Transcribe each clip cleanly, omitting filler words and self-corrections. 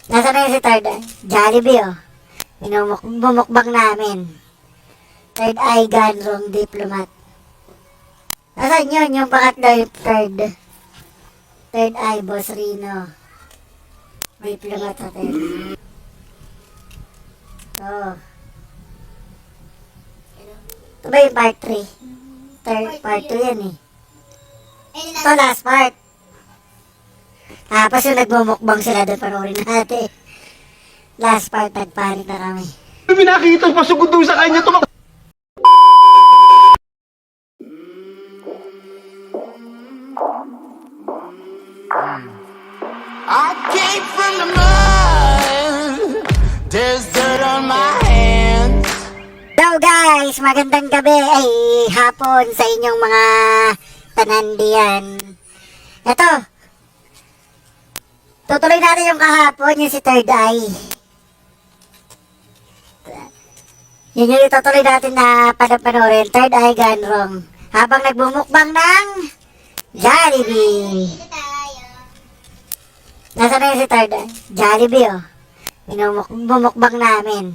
Nasaan na yun si Third Eye? Jollibee, oh. Bumukbang namin. Third Eye Ganrong Diplomat. Nasaan yun? Yung pangatlo yung Third Eye Boss Rino. Diplomat Hotel. Oh. Ito ba yung part 3? Part 2 yan eh. Ito last part. Tapos yung nagbumukbang sila doon, panoorin natin. Last part, nagpalit na kami. Pinakita pasugod doon sa kanya tumak. I came from the mud. There's dirt on my hands. Hello guys, magandang gabi ay hapon sa inyong mga tanandiyan. Ito, tutuloy natin yung kahapon, yung si Third Eye. Yun yung itutuloy natin na panoorin, Third Eye Ganrong. Habang nagbumukbang ng Jollibee. Nasaan na yun si Third Eye? Jollibee, oh. Bumukbang namin.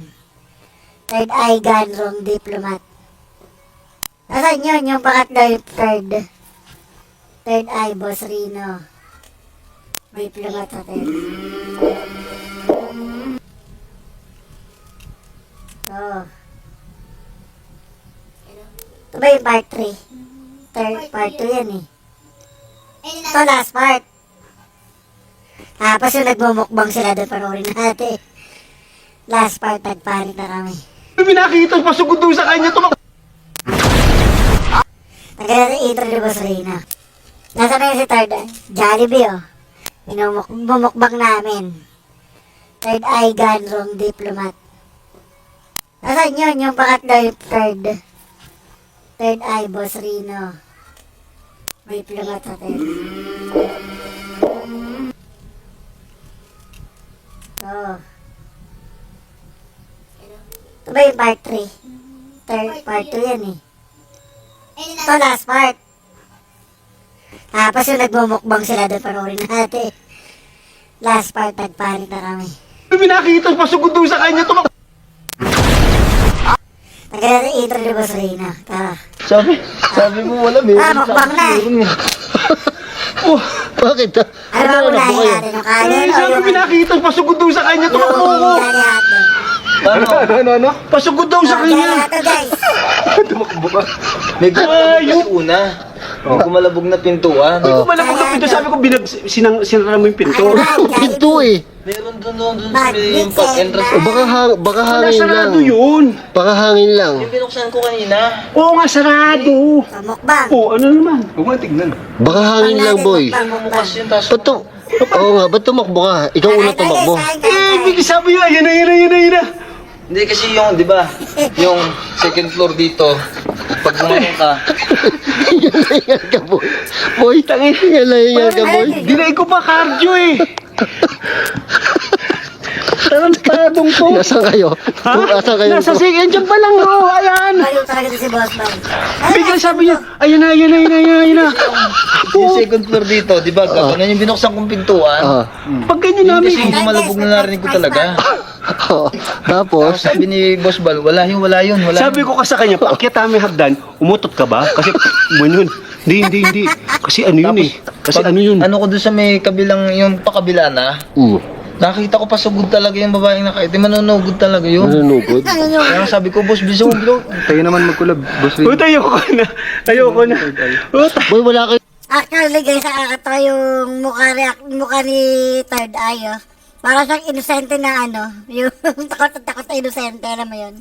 Third Eye Ganrong Diplomat. Nasaan yun? Yung pangatlo yung Third Eye Boss Rino. Diplomat Hotel. Oh. Ito ba yung part 3? Part 2 yan eh. Ito last part. Tapos yung nagbumukbang sila doon, panoorin natin. Last part, nagpalit na kami. Pinakita pasugod doon sa kanya tumak. Nagkala intro ni Boss Rina. Nasaan na yun si Third Eye? Jollibee, oh. Bumukbang namin. Third Eye Ganrong Diplomat. Nasaan yun? Yung pangatlo yung Third Eye Boss Rino. Diplomat Hotel. Oh. Ito ba yung part 3? Part 2 yan eh. Ito last part. Tapos yung nagbumukbang sila doon, panoorin natin. Last part, nagpalit na kami. Pinakita pasugod doon sa kanya tumak. Nagkala intro ni Boss Rina. Tara. Sabi mo wala meron. Mukbang na eh. Oh, Bakit? Ano ba unahin natin? Yung kanin o sabi yung... pinakita pasugod doon sa kanya tumak. Yung biryani hotdog. Ano? Pasugod daw sa Biryani kanya. hotdog guys. Tumakbo ka. May gumalabog na una. May gumalabog na pintuan. Malapag na pinto, sabi ko sinara mo yung pinto. Pinto eh. Meron doon sa may yung pag-entrance. O baka hangin lang. Sarado yun. Baka hangin lang. Yung binuksan ko kanina. Oo nga, sarado. Mukbang. Oo, ano naman? Huwag nga tignan. Baka hangin lang, boy. Bukas yun, tapos Ba't to? Oo nga, ba't tumakbo ka? Ikaw una tumakbo. Bigla sabi niya, yan na. hindi kasi yung, di ba, yung second floor dito, pag bumangon ka, Yan ka, boy. Boy, tangin. Yan ka, boy. Dinay ko pa cardio eh. Tarantadong to. Nasaan kayo? Nasaan kayo? Nasa sige, dyan pa lang oh, ayan. Ayaw talaga si Boss Bang. Bigla sabi niya, ayan na. yung second floor dito, di ba, ganun yung binuksan kong pintuan, Ah. Pag ganyan yun namin, kasi yung malabog na narinig ko talaga. Tapos, Sabi ni Boss Bal, wala yun. sabi ko ka sa kanya, paakyat namin hagdan, umutot ka ba? Kasi, yun. Hindi. Kasi ano yun eh. Kasi Pag- ano yun. Ano ko doon sa may kabilang, yung pakabila na, nakita ko pasugod talaga yung babaeng nakait. Manunugod talaga yun. nanunugod. Kaya sabi ko, boss, biso mo. Tayo naman magkulab, boss. Ayoko na. Boy, wala kayo. Actually guys, nakakatawa yung mukha ni Third Eye, oh. Para siyang inosente na ano, yung takot na inosente, alam mo yun?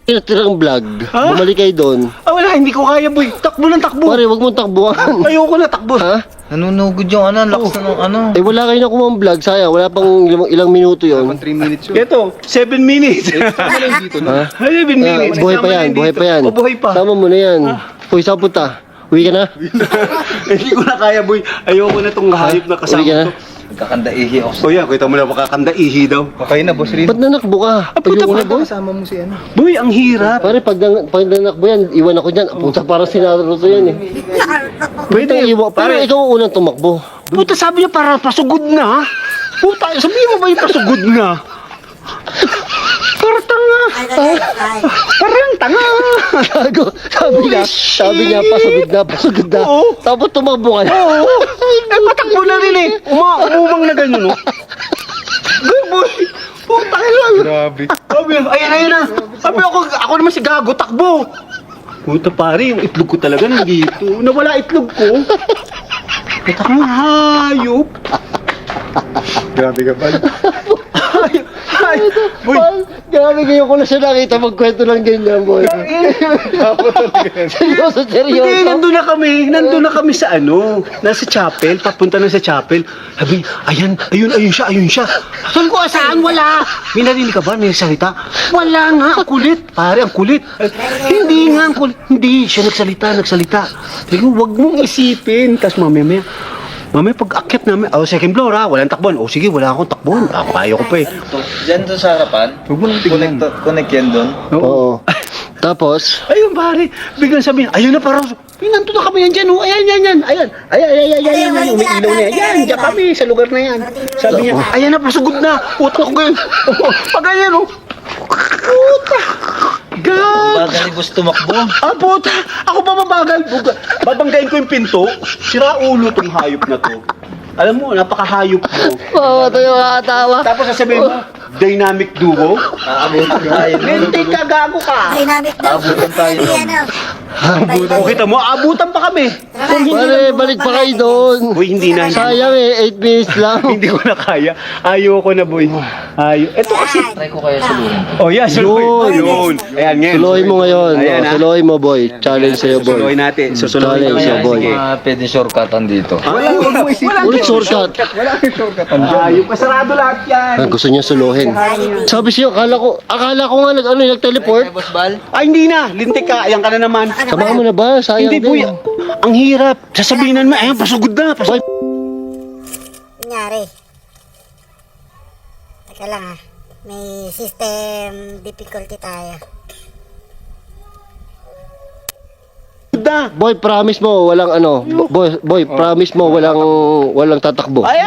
Tirang vlog. Ha? Bumalik kayo doon. Wala, hindi ko kaya boy. Takbo ng takbo. Pare, wag mong takbuhan. Ayoko na takbo. Ha? Nanunugod yung ano, lakas na ng ano. Eh, wala kayo na kumang vlog. Sayang, wala pang ilang minuto yon. 3 minutes yun. Ito, 7 minutes. Ha? 7 minutes. Buhay pa yan. O, buhay pa. Tama mo na yan. Uy, saan punta? Uwi ka na? Hindi ko na kaya boy. Ayoko na tong hayop na kasama Uwi ka na? ko. Nagkakandaihi ako. O yan, kita mo na makakanda ihi daw. Okay na, boss Rin. Ba't nanakbo ka? puta, Ayoko na, boy. Kasama mo si ano. Boy, ang hirap. Pare, pag nanakbo yan, iwan ako dyan. Punta parang sinaruto yan eh. Pwede, Pare, ikaw ang unang tumakbo. Puta, sabi niya para pasugod na. Puta, sabihin mo ba yung pasugod na? Parang tanga. Ay. Parang tanga. Gago. Sabi niya, pasugod na. Oo. Tapos tumakbo ka na. Oo. Eh, matakbo na rin eh. Umumang na ganyan, no? Boy. Puta ka lang. Grabe. Sabi, ayan na. Sabi ako naman si Gago, takbo. Puta pare, yung itlog ko talaga nandito. Nawala itlog ko. Puta kang hayop. Grabe ka ba? Boy, Grabe ngayon ko na siya nakita magkwento ng ganyan, boy. Seryoso. hindi, nandun na kami sa nasa chapel, papunta na sa chapel. Sabi, ayun siya. Sabi ko, saan? Wala. May narinig ka ba? May salita? Wala nga, ang kulit. Pare, ang kulit. Hindi nga, ang kulit. Hindi, siya nagsalita. Sabi ko, wag mong isipin. Tapos mamaya pag akyat namin, second floor walang takbuhan. Sige, wala akong takbuhan. Kaya ko pa eh. Diyan doon sa harapan? Huwag mo nang tignan. Connect yan doon? Oo. Tapos, Ayun, pare. Biglang sabihin, ayun na parang, nandun na kami yan dyan, oh. Ayan. Ayan. Umiilaw na yan. Diyan kami, sa lugar na yan. Sabi niya, ayan na, pasugod na. Puta ko ngayon. Pag ayan, oh. Puta. God. Bagal ni Boss tumakbo. Puta. Ako pa mabagal. Babanggain ko yung pinto. Sira ulo tong hayop na to. Alam mo, napakahayop mo. tayo nakatawa. Tapos sasabihin mo, dynamic duo. Aabutan tayo. Hindi ka, gago ka. Dynamic daw. Abutan tayo. O kita mo, abutan pa kami. Pare, balik pa kayo doon. Uy, hindi na. Sayang 8 minutes lang. Hindi ko na kaya. Ayoko na, boy. Ito kasi. Try ko kaya suluhin. Oh, yeah, suluhin. Yun. Ayan, ngayon. Suluhin mo ngayon. Ayan, ha? Suluhin mo, boy. Challenge sa'yo, boy. Susuluhin natin. Susuluhin Challenge natin. sa'yo, boy. Sige. Pwede shortcutan dito. Ulit shortcut. Ayun, pasarado lahat yan. Gusto niya suluhin. Sabi siya, akala ko nga nag-teleport. Boss Bal? Ay, hindi na. Lintik ka. Ayan ka na naman. Samahan mo na ba? Sayang Hindi, boy. din. Ang hirap. Sasabihin mo, ayun, pasugod na. Pasugod. Nangyari. Teka lang ha. May system difficulty tayo. na. Boy, promise mo, walang Boy, promise mo, walang tatakbo. Ay,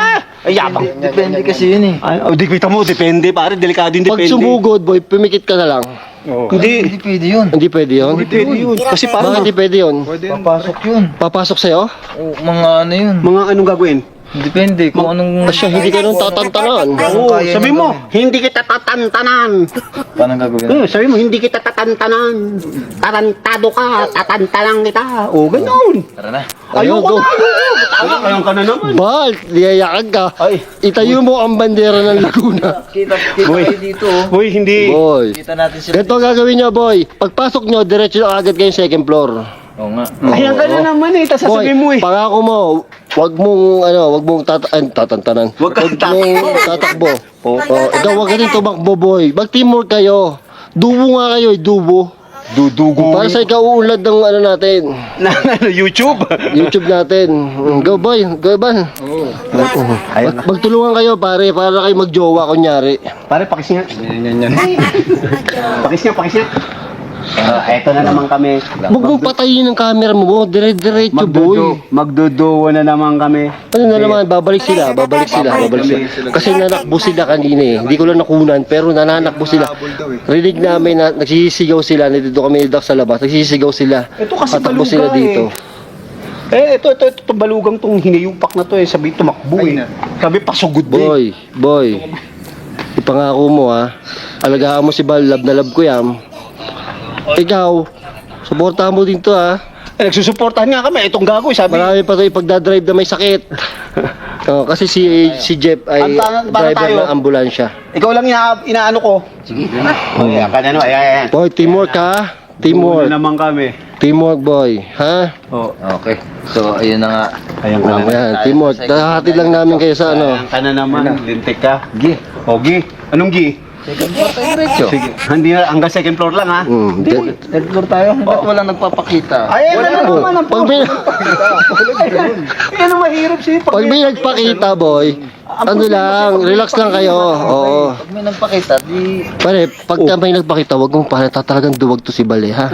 yabang. Depende kasi yun eh. Di kita mo, depende pare. Delikado yung Pag depende. sumugod, boy, pumikit ka na lang. Hindi. Hindi pwede yun. Hindi pwede yun? Hindi pwede yun. Kasi Bakit parang hindi pwede yun? Papasok yun. Papasok sa'yo? O, mga ano yun. mga anong gagawin? Depende kung anong... Asya, hindi ka nung tatantanan. Oo, kaya sabi niya mo, hindi kita tatantanan. Paano gagawin? Sabi mo, hindi kita tatantanan. Tarantado ka, tatantanan kita. O, ganun. Tara na. Ayoko go. na. Tama, ayun ka na naman. Bal, liyayakan ka. Ay. Itayo mo ang bandera ng Laguna. Kita Boy. tayo dito oh. Uy, hindi. Boy. Kita natin sila. Ganito ang gagawin niyo, boy. Pagpasok nyo, diretso na agad kayong second floor. Oo nga. Ayan ka na naman eh. Tapos Boy, sasabihin mo eh. pangako mo, wag mong tatantanan. Wag kang mong tatakbo. Ikaw wag ka din tumakbo, boy. Mag-teamwork kayo. Dubo nga kayo, dubo. Dudugo. Para sa ikaw uulad ng natin. YouTube. YouTube natin. Go, boy. Go, Ban. Ayun na. Magtulungan kayo, pare, para kayo magjowa, kunyari. Pare, pakis nga. Pakis nga. Eto na naman kami. Huwag mong patayin ang camera mo, dire-diretso, boy. Magduduwa na naman kami. Ano na naman, babalik sila. Kasi nanakbo sila kanina eh. Hindi ko lang nakunan, pero nananakbo sila. Rinig namin na nagsisigaw sila, nandito kami nidak sa labas, nagsisigaw sila. Ito kasi Tatakbo baluga sila dito. Ito balugang tong hinayupak na to eh. Sabi tumakbo eh. Sabi pasugod eh. Boy. Ipangako mo ha. Alagaan mo si Bal, love na love ko yan. Ikaw, suportahan mo din to ha. Nagsusuportahan nga kami. Itong gago sabi. Marami pa ito ipagdadrive na may sakit. Kasi si Jeff ay Para driver tayo. ng ambulansya. Ikaw lang inaano ko. Sige. Ayan ka na no. Ayan. Boy, teamwork ha. Teamwork. naman kami. Teamwork, boy. Ha? Oh. Okay. So, ayun na nga. Ayan ka na. Yan, teamwork. Dahatid lang namin kayo sa Ayan ka na naman. Lintik ka. Gi. O, Gi. Anong Gi? Diretso. Sige. Hindi na, hanggang second floor lang ha. Nag-tour tayo. Ba't walang nagpapakita? Ayan na naman ang Pag may, Yan ang mahirap siya. pag may nagpakita, boy, ano lang, relax lang kayo. Oo. Pag may nagpakita, di... Pare, pag may nagpakita, wag mong talagang duwag to si Bale, ha?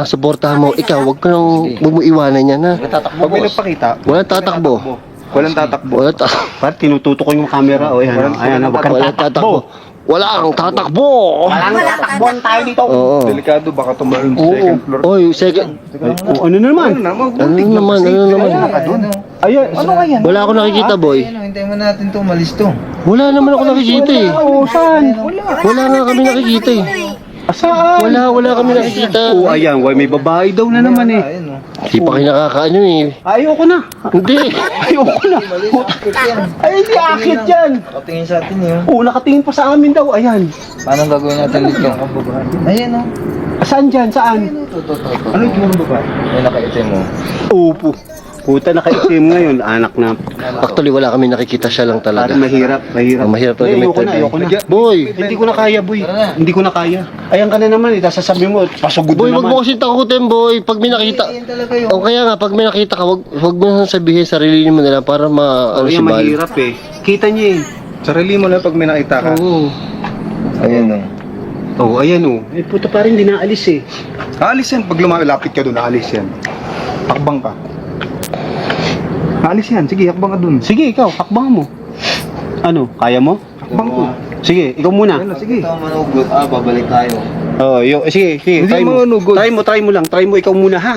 Suportahan mo. Ikaw, wag mo iwanan yan, ha? Tatakbo, Pag may boss. nagpakita, Walang tatakbo. Walang tatakbo. Wala ta. Par, tinututo ko yung camera. O, ayan, ayan, wag kang Wala tatakbo. tatakbo. Wala kang tatakbo. Walang tatakbuhan tayo dito. Oo. Delikado, baka tumalon sa Oo. second floor. Oy, second. O, ano na naman? Ano naman? Ayan, Ano nga yan? Wala ako nakikita, boy. Ayun, hintayin mo natin to, malis to. Wala naman ako nakikita eh. Oo, saan? Wala nga kami nakikita eh. Saan? Wala kami nakikita. Oo, ayan, may babae daw na naman eh. Ayun, oh. Di pa kayo nakakaano eh. Ayoko na. Hindi. Ayoko na. Malis, akit yan. Ay, hindi akit yan. Nakatingin sa atin yun. Oo, nakatingin pa sa amin daw. Ayan. Paano gagawin natin dito? Ayan, oh. Saan dyan? Saan? Ano yung mga babae? May nakaitim mo. Opo. Puta, nakaitim ngayon. Anak na. Actually, wala kami nakikita, siya lang talaga. Parang mahirap. Ang mahirap talaga Ay, may ayoko na, third eye. ayoko na. Boy! Hindi ko na kaya, boy. Tara na. Hindi ko na kaya. Ayan ka na naman eh. Tapos sasabihin mo, pasugod Boy, na wag naman. mo kasi takutin, boy. Pag may nakita... Ayan talaga yun. O kaya nga, pag may nakita ka, wag mo nang sabihin sarili mo nila para Oh, ano si yan, Bal. mahirap eh. Kita niya eh. Sarili mo na pag may nakita ka. Oo. Ayan, oh. Oo, ayan oh. Eh, puta pa rin, di naalis eh. Aalis yan. Pag lumalapit ka doon, aalis yan. Hakbang ka. Aalis yan. Sige, hakbang ka doon. Sige, ikaw, hakbang mo. Ano, kaya mo? Hakbang ko. Sige, ikaw muna. Ano, sige. Ito manugot. Babalik tayo. Oh, sige, sige. Hindi Try mo. mga nugod. Try mo lang. Try mo ikaw muna ha.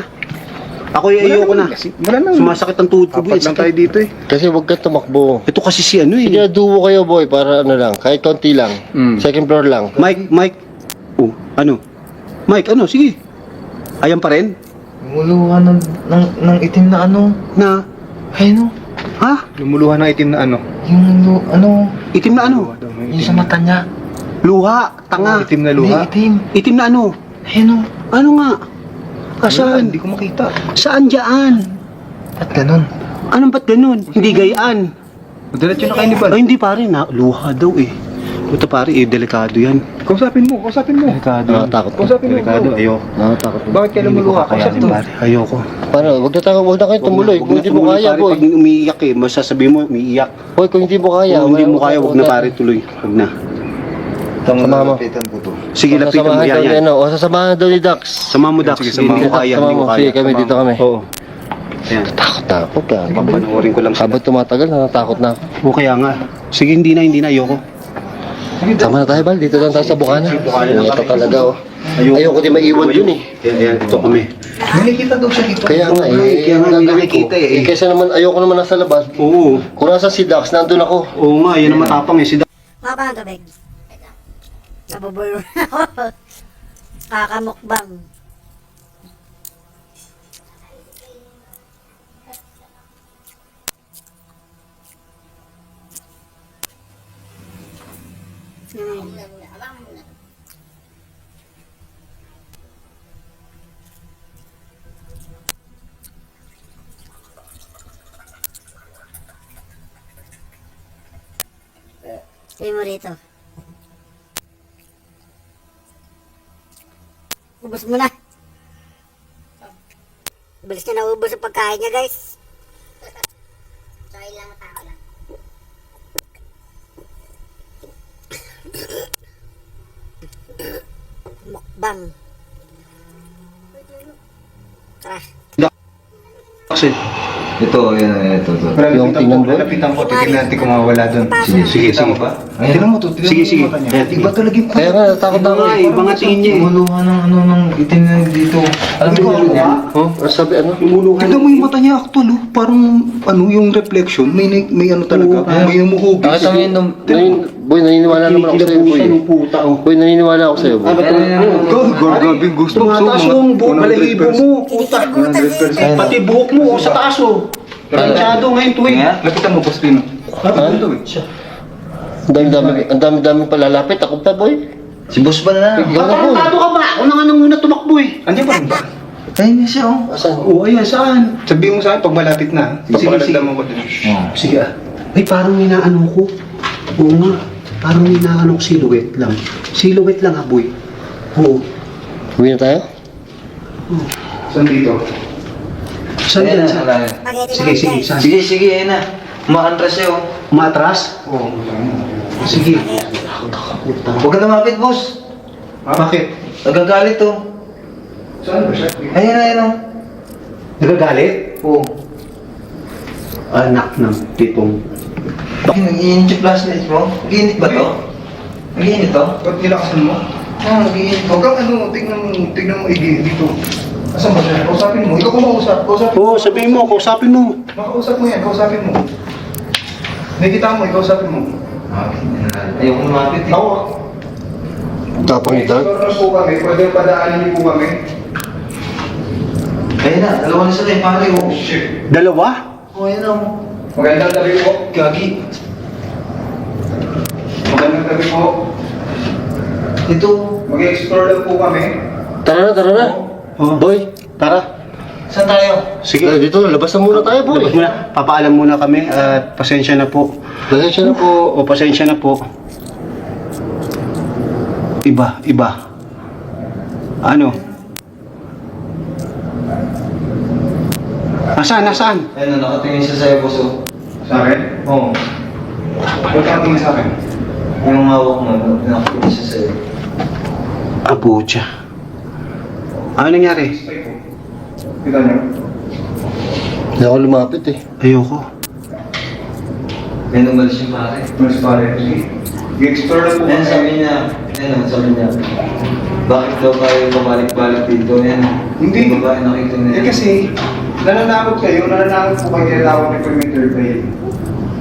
Ako ayoko na. Wala na. Sumasakit ang tuhod ko, boy. Apat lang tayo dito eh. Kasi wag ka tumakbo. Ito kasi si ano Sige, eh. duo kayo, boy, para ano lang. Kahit konti lang. Second floor lang. Mike. Oh, ano? Mike, ano? Sige. Ayan pa rin? Lumuluha ng itim na ano. Na? Ayun, oh. Ha? Lumuluhan ng itim na ano. Yung ano. Itim na ano? Yung sa mata niya. Luha. Tanga. Itim na Hindi, luha. itim. Itim na ano? Ayun, oh. Ano nga? Wala, Saan? hindi ko makita. Saan dyan? Ba't ganun? Anong ba't ganun? Hindi gayaan. Madalat yun na kayo ni Bal. Ay, hindi pare na. Luha daw eh. Puta pare, delikado yan. Kausapin mo. Delikado. Nakatakot ko. Kausapin mo. Delikado, bro. ayoko. Nakatakot ko. Bakit kaya lumuluha? Kayanin, Kausapin mo. pare. Ayoko. Paano? Wag na kayo tumuloy. Kung hindi mo kaya, boy. Pag umiiyak eh, masasabihin mo, umiiyak. Boy, kung hindi mo kaya. Kung hindi mo kaya, wag na pare, tuloy. Wag na. Sama mo. Lapitan ko to. Sige, lapitan mo yan. O, sasamahan daw ni Dax. Sama mo, Dax. Sige, Hindi sama mo mo. kaya, Sama hindi mo mo. kaya. Sige, kami dito kami. Oo. Ayan. Takot ka. Papanoorin ko lang sila. Habang tumatagal, natatakot na ako. O kaya nga. Sige, hindi na, ayoko. Tama na tayo, Bal. Dito lang tayo sa Bukana. Ito talaga, oh. Ayoko din maiwan dun eh. Ayan, ito kami. May nakita daw siya dito. Kaya nga, Kaya nga, ang gagawin ko. nakikita eh. Kaysa naman, ayoko naman nasa labas. Oo. Kung nasa si Dax, nandun ako. Oo nga, yan ang matapang eh. Si Dax. Mapa ang tubig. Nabubulo na ako. Kakamukbang. Sabi mo rito. Ubus mo na. Bilis niya naubos ang pagkain niya, guys. Sorry lang, tao lang. Mukbang. Tara. Kasi, Ito, yan, ito. Yung tingnan mo. Lapitan ko. Titignan natin kung mawala doon. sige. Kita mo ba? Tingnan mo to. Tingnan Sige, mo sige. yung mata niya. Ayan. Iba talaga yung Kaya nga, natakot na ako. nga, mga tingin niya eh. Lumuluha ng ano, ng itim na dito. Alam mo yun yan? Oh, sabi ano? Lumuluhan. Tignan mo yung mata niya actual oh. Parang ano yung reflection. May ano talaga. May humuhugis. Nakita mo yun nung... Boy, naniniwala naman ako sa'yo, boy. Kinikilabutan ng puta oh. Boy, naniniwala ako sa'yo, boy. Gagawin gusto. Tumataas yung buhok, balahibo mo, puta. 100%. Pati buhok mo, sa taas oh. Planchado ngayon tuwing. Lapitan mo, Boss Pino. Lapitan to eh. Ang dami-dami palalapit. Ako pa, boy. Si boss ba na? Ikaw na, boy. Patarantado ka ba? Una nga nang muna tumakbo eh. Andiyan pa rin ba? Ayun niya siya, oh. Asan? Oo, ayan, saan? Sabihin mo sa akin pag malapit na. Sige, Papakaladlaman ko din. Sige ah. Ay, parang minaano ko. Oo nga. Parang minaano ko silhouette lang. Silhouette lang ah, boy. Oo. Uwi na tayo? Saan dito? Saan yan? Ayan na, Saan? wala na. Sige, sige. Saan? Sige, ayun na. Umaantras siya, oh. Matras? Oo. Sige. Huwag ka lumapit, boss. Bakit? Nagagalit, oh. Saan ba siya? Ayun, oh. Nagagalit? Oo. Anak ng pitong. Nag-iinit yung flashlight mo? Nag-iinit ba to? Nag-iinit to? Ba't nilakasan mo? Nag-iinit to. Huwag kang ano, tignan mo dito. Asan ba siya? Kausapin mo. Ikaw kumausap. Kausapin mo. Oo, sabihin mo, kausapin mo. Makausap mo yan. Kausapin mo. Nakikita mo, ikausapin mo. Ayoko lumapit eh. Ako. Tapang ni Dark. Explore po kami. Pwede padaanin niyo po kami. Ayun na, dalawa na sila yung pare ko. Shit. Dalawa? Oh, ayun na. Magandang tabi po. Gagi. Magandang tabi po. Ito. Mag-explore lang po kami. Tara na. Oo. Boy, Tara. Saan tayo? Sige. dito, labas na muna tayo, boy. Labas muna. Papaalam muna kami at pasensya na po. Pasensya na po. O, pasensya na po. Iba. Ano? Nasaan? Ayun na, nakatingin siya sa'yo, boss. Oh. Sa akin? Oo. Huwag kang tingin sa akin. Yung hawak mo, nakatingin siya sa'yo. Abucha. Ano nangyari? Stay po. Kita niyo? Hindi ako lumapit eh. Ayoko. May umalis yung pare. Mas pare. Sige. Mag-explore lang po Ayun, kami. sabi niya, bakit daw tayo pabalik-balik dito? Yan. Hindi. Yung babae nakita niya. Eh kasi, nananakot kayo po kayo tinatawag ni perimeter trail.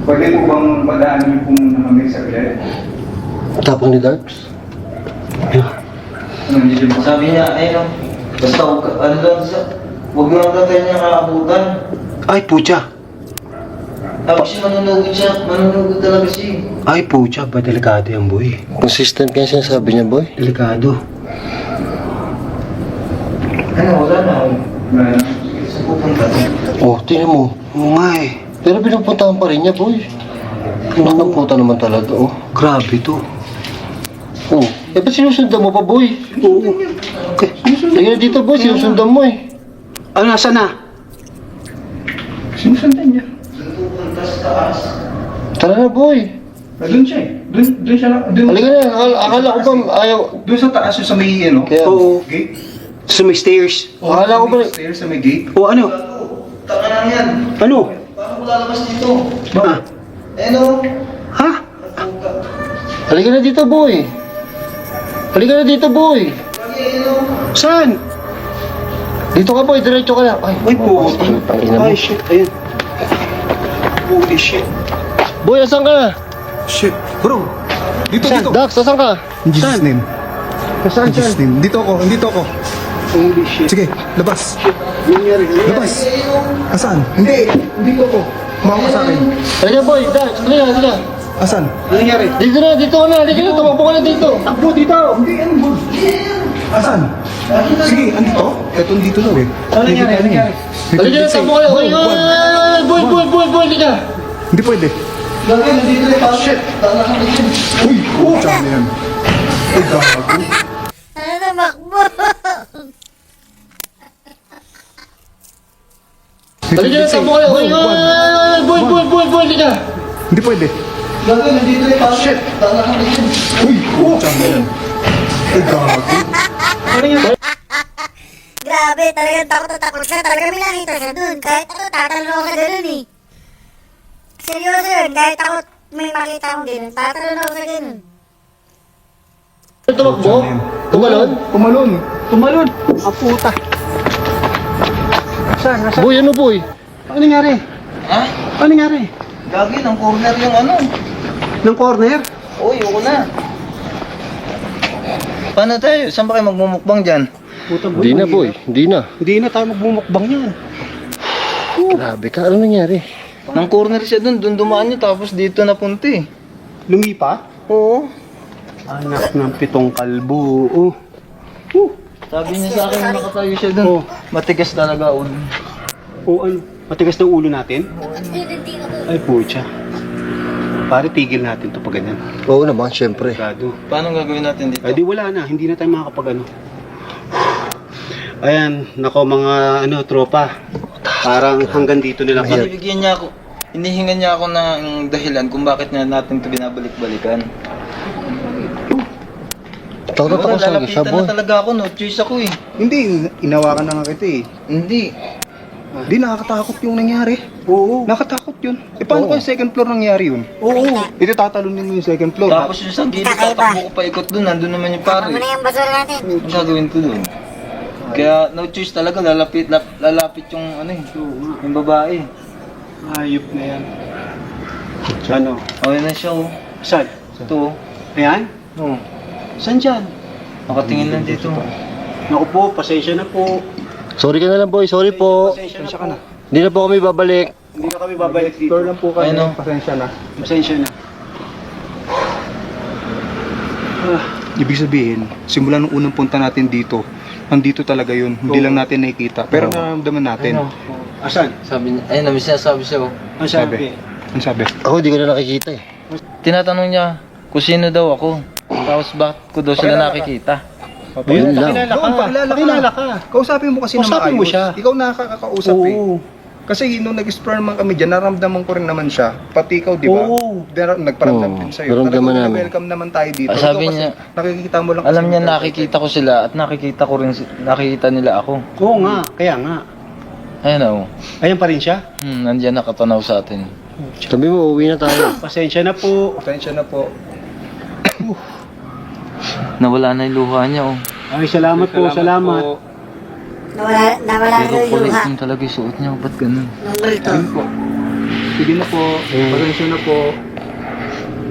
Pwede po bang padaanin niyo po muna kami sa kaya? Tapang ni Dark. Ano, hindi siya makasama? Sabi niya, ayun, basta huwag mo lang tayo niya kakabutan. Ay, pucha. Tapos siya manunugod talaga siya. Ay, pucha. Ba delikado yan, boy? Consistent kaya sinasabi niya, boy. Delikado. Ano, wala na. Wala na. Saan pupunta? Oh, tingnan mo. Oo nga eh. Pero pinupuntahan pa rin niya, boy. Anak ng puta naman talaga, oh. Grabe to. Oh, eh ba't sinusundan mo pa, boy? Oo. Tingnan dito, boy. Sinusundan mo eh. Ano, nasaan na? Sinusundan niya. Saan pupunta sa taas? Tara na, boy. Doon siya eh. Doon siya lang. Halika na. Akala ko ba ayaw... Doon sa taas yung sa may ano? Kaya, Oo. Gate? Sa may stairs. Akala ko ba... Stairs sa may gate? O ano? Taka lang yan. Ano? Paano ko lalabas dito? Ah. Ayun o. Ha? Halika na dito, boy. Halika na dito, boy. Ayun o. Saan? Dito ka, boy. Diretso ka lang. Ay, po. Tangina mo. Ay, shit. Ayun. Holy shit. Boy, asan ka? Shit. Bro! Dito, Saan? dito. Dax, asan ka? In Jesus' name. Nasaan In Jesus' name. Dito ako. Holy shit. Sige, labas. Nangyari. Labas. Asan? Hindi. Dito ako. Kumama sa akin. Halika, boy. Dax, halika. Asan? Ano nangyari? Dito ka na. Halika na. Tumakbo ka na dito. Takbo dito. Hindi, ano bro? Asan? Sige, andito? Eto dito daw eh. Ano nangyari? Ano nangyari? Halika na, takbo ka na. Uy, boy. Halika. Hindi pwede. Gagi, nandito yung pare. Shit. Tala ka dito. Uy! Tsaka na yan. Ay, gago. Ano na, makbo? Halika na, takbo ka na. Uy, boy. Halika. Hindi pwede. Gagi, nandito yung pare. Shit. Tala ka dito. Uy! Tsaka na yan. Ay, gago. Grabe, talagang takot na takot siya. Talaga may nakita siya dun. Kahit ako, tatalo ako sa ganun eh. Seryoso yun, kahit ako may makita akong ganun, tatalo ako sa ganun. Tumakbo? Tumalon? Tumalon. Ang puta. Saan? Nasaan? Boy, ano, boy? Ano nangyari? Ha? Ano nangyari? Gagi, ng corner yung ano. Ng corner? Uy, ako na. Paano tayo? Saan ba kayo magmumukbang dyan? Puta, Hindi na, boy. Hindi na. Hindi na tayo magbumukbang yan. Grabe ka. Ano nangyari? Nang corner siya dun dumaan niya tapos dito napunta eh. Lumipa? Oo. Anak ng pitong kalbo. Oh. Sabi niya sa akin nakatayo siya dun. Oh. Matigas talaga ulo. O ano? Matigas ng ulo natin? Ay, pucha. Pare, tigil natin to pag ganyan. Oo naman, syempre. Gado. Paano gagawin natin dito? Ay, di wala na. Hindi na tayo makakapag ano. Ayan, nako mga tropa. Parang hanggang dito nilang kami. Binibigyan niya ako. Hinihingan niya ako ng dahilan kung bakit niya natin ito binabalik-balikan. Takot ako sa Lalapitan boy. na talaga ako, no choice ako eh. Hindi, inawakan na nga kita eh. Hindi. Di, nakakatakot yung nangyari. Oo. Nakatakot yun. Eh, paano kung second floor nangyari yun? Oo nga. Ito tatalunin mo yung second floor. Tapos yung sa gilid, tatakbo ko pa ikot dun, nandun naman yung Tama pare. na yung basura natin. Ang gagawin ko dun? Kaya no choice talaga, lalapit yung ano eh, yung babae. Ayop na yan. Ano? Okay na siya oh. Saan? Ito oh. Ayan? Oh. Saan dyan? Nakatingin lang dito. Naku po, pasensya na po. Sorry ka na lang, boy. Sorry po. Pasensya na po. Hindi na po kami babalik. Hindi na kami babalik dito. Floor lang po kayo. Ayun, oh. Pasensya na. Pasensya na. Ibig sabihin, simula nung unang punta natin dito, nandito talaga yun. Hindi lang natin nakikita. Pero nararamdaman natin. Ano? Asan? Sabi niya, ayun, may sinasabi siya oh. Ang sabi? Ano sabi? Ako, hindi ko na nakikita eh. Tinatanong niya kung sino daw ako. Tapos bakit ko daw sila nakikita. Yun lang. Pakilala ka. Oo, Pakilala ka. Kausapin mo kasi na Kausapin maayos. mo siya. Ikaw nakakausap eh. Oo. Kasi nung nag-explore naman kami dyan, naramdaman ko rin naman siya. Pati ikaw, di ba? Oo. Nagparamdam Oo, din sa'yo. naramdaman namin. Welcome naman tayo dito. Ah, sabi Ikaw kasi, niya, nakikita mo lang Alam kasi niya yung- nakikita ko sila at nakikita ko rin, nakikita nila ako. Oo nga, kaya nga. Ayun oh. Ayan pa rin siya. Nandiyan nakatanaw sa atin. Sabi mo, uwi na tayo. Pasensya na po. Pasensya na po. Nawala na yung luha niya oh. Ay, salamat po, salamat. po. Nawala Pero na yung kulit luha. yung talaga yung suot niya. Ba't ganun? Nung multo. Ayun po. Sige na po. Pasensya na po.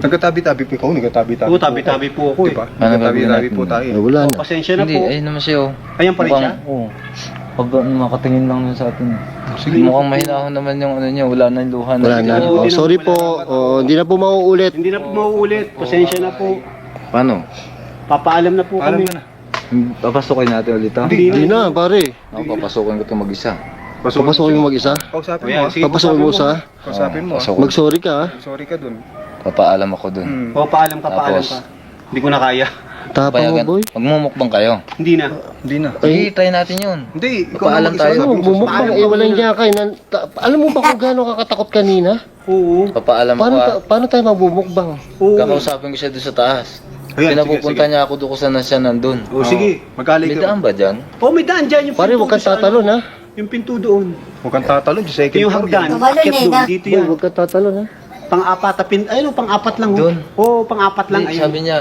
Nagkatabi-tabi po ikaw. Nagkatabi-tabi Oo, tabi-tabi po ako eh. Diba? Ano Nagkatabi-tabi gagawin po natin? tayo. Eh, wala na. Pasensya na Hindi, po. ayun naman siya oh. Ayan pa rin siya? Oo. Pag makatingin lang nun sa atin. Sige. Mukhang mahinahon naman yung ano niya. Wala na yung luha na. Wala na. Oo, Oh, sorry po. Oh, hindi na po mauulit. Hindi na po mauulit. Pasensya na po. Paano? Papaalam na po Alam kami. mo na. Papasokin natin ulit ah. Hindi na, pare. Ako, papasokin ko ito mag-isa. Papasukin mo mag-isa. Kausapin Ayan, mo. sige. Papasukin mo sa. Kausapin mo. Pasok. Mag-sorry ka, ha? Sorry ka dun. Papaalam ako dun. O, paalam ka, paalam Tapos? ka. Hindi ko na kaya. Tapang mo, Payagan. boy. Magmumukbang kayo. Hindi na. Hindi na. Sige, try natin yun. Hindi. Ikaw Papaalam na mag-isa. tayo. Sabi mo, Bumukbang. Eh, walang niya kayo. Alam mo ba kung gaano kakatakot kanina? Oo. Papaalam ko Paano, ah. paano tayo magbubukbang? Oo. Kakausapin ko siya doon sa taas. Ayan, Pinapupunta sige, niya ako doon kung saan na siya nandun. O, sige. Magkali May ka. daan ba dyan? Oh, may daan dyan. Yung Pare, pinto huwag kang sa ano. tatalon, ha? Yung pinto doon. Huwag kang tatalon. Yung second Ito yung floor hagdan. yan. Tumalon Akit eh, doon. na. Dito Boy, yan. huwag kang tatalon, ha? Pang-apat. Ayun, pang-apat lang. Doon. Oo, pang-apat lang. Hindi, Ayun. sabi niya,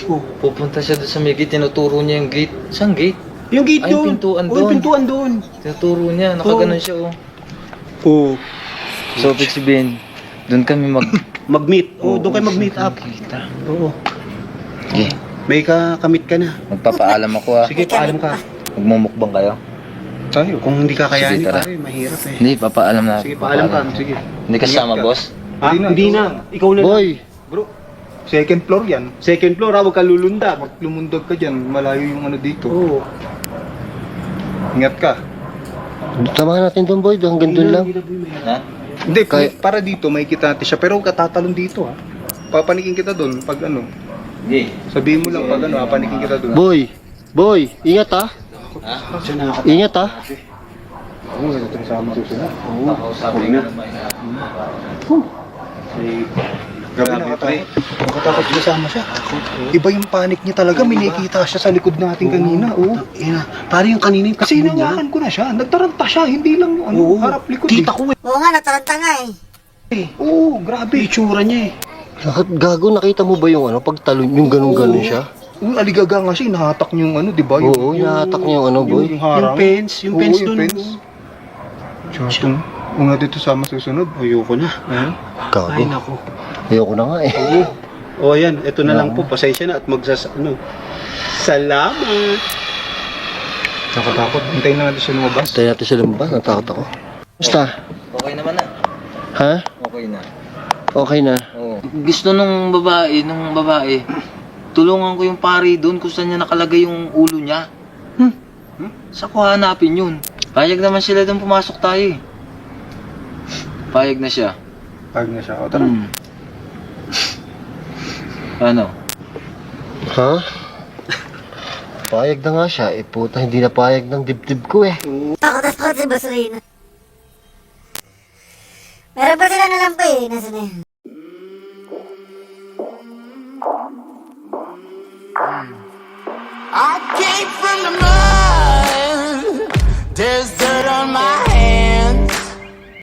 Oh. pupunta siya doon sa may gate, tinuturo niya yung gate. Saan gate? Yung gate Ay, yung doon. pintuan Oo, yung doon. pintuan doon. Tinuturo niya, nakaganon siya oh. Oo. So, ibig sabihin, doon kami Mag-meet. Oo, doon kayo mag-meet up. Kita. Oo. Sige, May kamit ka na. magpapaalam ako ah. Sige, paalam ka. Magmumukbang kayo. Tayo. Kung hindi ka kayanin, Sige, tara. pare, mahirap eh. Hindi, papaalam na. Sige, paalam ka. Sige. Hindi kasama, Ingat ka. boss? Ha? Hindi na. Ikaw na lang. Boy, Bro. Second floor yan. Second floor, ha? Huwag ka lulundag. Pag lumundag ka dyan, malayo yung ano dito. Oo. Ingat ka. samahan natin doon, boy. Hanggang doon lang. Ha? Hindi, Kaya- para dito, may kita natin siya. Pero huwag ka tatalon dito ha. Papanikin kita doon pag ano. Sige. Sabihin mo lang pag ano, papanikin kita doon. Boy, ingat, ha? Siya na. Ingat, ha? Oo, ito sama susunod. Pakausapin ka naman. Grabe nakatakot. Nakatakot kasama siya. Iba yung panic niya talaga. May nakikita siya sa likod natin kanina. Oo. Pare yung kanina yung Kasi takbo niya. hinawakan ko na siya. Nagtaranta siya. Hindi lang yung ano, Oo. harap likod. Kita ko eh. Oo nga, nataranta nga eh. Oo, grabe. Itsura niya eh. Gago, nakita mo ba yung ano, pagtalon, yung ganun-ganun siya? Yung aligaga nga siya, nahatak niya yung ano, di ba? Oo, nahatak niya yung ano, boy. Yung harang. Yung Oo, fence yung dun. fence. Tsaka, kung nga dito sama susunod. Ayoko na. Ayan. Gago. Ay, nako. Ayoko na nga, eh. O yan, ito na lang po. Pasensya na at Salamat. Nakatakot. Hintayin na natin siya lumabas. Tayo natin sa lumabas, natakot ako. Basta, Okay naman na. ha? Okay na. Okay na. Oo. Gusto nung babae, tulungan ko yung pare doon kung saan niya nakalagay yung ulo niya. Sa ko hanapin yun. Payag naman sila doon pumasok tayo eh. Payag na siya. Pag na siya. O, tara. Ano? Ha? Payag na nga siya, eh puta, hindi na payag ng dibdib ko eh. Takot si Basurina. Meron pa sila nalang pa eh. Nasaan na yun?